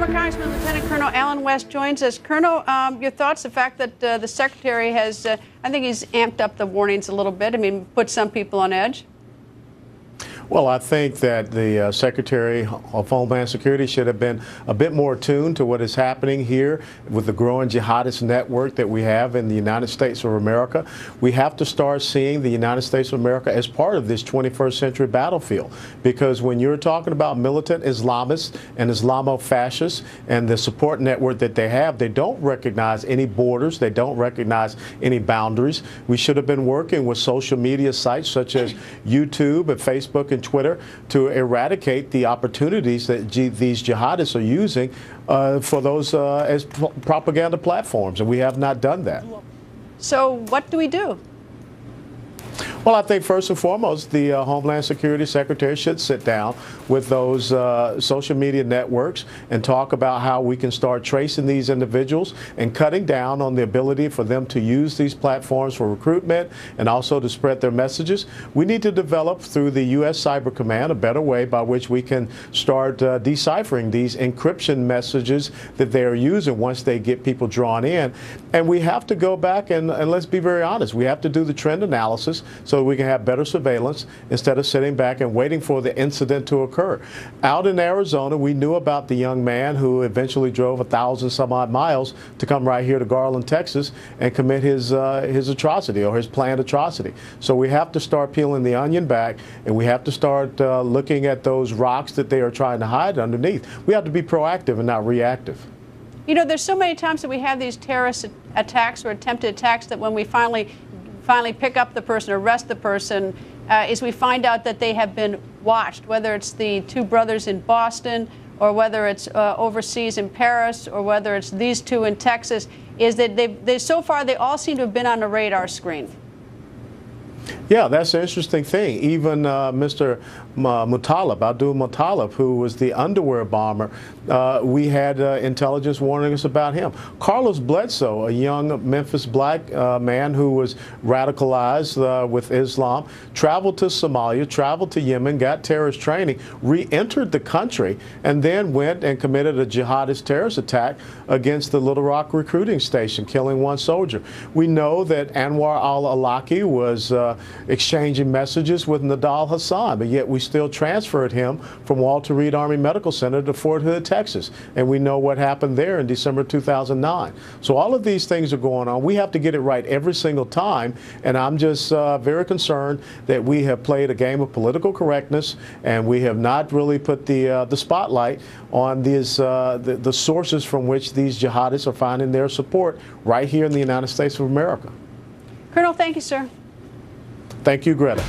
Former Congressman Lieutenant Colonel Allen West joins us. Colonel, your thoughts, the fact that the Secretary has, I think he's amped up the warnings a little bit, I mean, put some people on edge? Well, I think that the Secretary of Homeland Security should have been a bit more attuned to what is happening here with the growing jihadist network that we have in the United States of America. We have to start seeing the United States of America as part of this 21st century battlefield, because when you're talking about militant Islamists and Islamo-fascists and the support network that they have, they don't recognize any borders. They don't recognize any boundaries. We should have been working with social media sites such as YouTube and Facebook and Twitter to eradicate the opportunities that these jihadists are using for those as propaganda platforms, and we have not done that. So what do we do? Well, I think first and foremost, the Homeland Security Secretary should sit down with those social media networks and talk about how we can start tracing these individuals and cutting down on the ability for them to use these platforms for recruitment and also to spread their messages. We need to develop through the U.S. Cyber Command a better way by which we can start deciphering these encryption messages that they are using once they get people drawn in. And we have to go back and let's be very honest, we have to do the trend analysis so we can have better surveillance instead of sitting back and waiting for the incident to occur. Out in Arizona, we knew about the young man who eventually drove 1,000 some odd miles to come right here to Garland, Texas, and commit his atrocity or his planned atrocity. So we have to start peeling the onion back, and we have to start looking at those rocks that they are trying to hide underneath. We have to be proactive and not reactive. You know, there's so many times that we have these terrorist attacks or attempted attacks that when we finally pick up the person, arrest the person, is we find out that they have been watched, whether it's the two brothers in Boston or whether it's overseas in Paris or whether it's these two in Texas, is that they so far they all seem to have been on the radar screen. Yeah, that's an interesting thing. Even Mr. Muttalib, Abdul Muttalib, who was the underwear bomber, we had intelligence warning us about him. Carlos Bledsoe, a young Memphis black man who was radicalized with Islam, traveled to Somalia, traveled to Yemen, got terrorist training, re-entered the country, and then went and committed a jihadist terrorist attack against the Little Rock recruiting station, killing one soldier. We know that Anwar al-Awlaki was exchanging messages with Nidal Hasan, but yet we still transferred him from Walter Reed Army Medical Center to Fort Hood, Texas. And we know what happened there in December 2009. So all of these things are going on. We have to get it right every single time. And I'm just very concerned that we have played a game of political correctness and we have not really put the spotlight on these, the sources from which these jihadists are finding their support right here in the United States of America. Colonel, thank you, sir. Thank you, Greta.